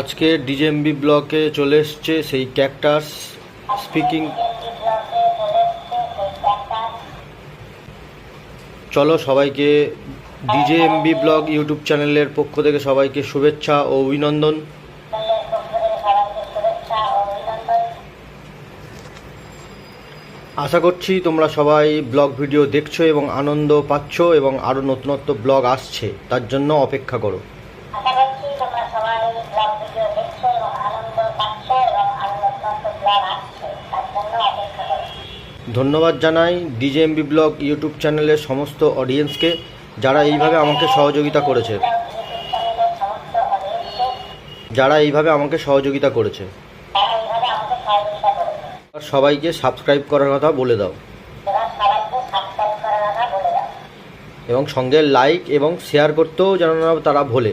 আজকে ডিজেএমবি ব্লকে চলে এসছে সেই ক্যাকটাস স্পিকিং। চলো সবাইকে ডিজেএমবি ব্লগ ইউটিউব চ্যানেলের পক্ষ থেকে সবাইকে শুভেচ্ছা ও অভিনন্দন। আশা করছি তোমরা সবাই ব্লগ ভিডিও দেখছো এবং আনন্দ পাচ্ছ এবং আরও নতুনত্ব ব্লগ আসছে, তার জন্য অপেক্ষা করো। ধন্যবাদ জানাই ডিজেএমবি ব্লগ ইউটিউব চ্যানেলের সমস্ত অডিয়েন্সকে, যারা এইভাবে আমাকে সহযোগিতা করেছে। সবাইকে সাবস্ক্রাইব করার কথা বলে দাও এবং সঙ্গে লাইক এবং শেয়ার করতেও যেন না তারা ভোলে।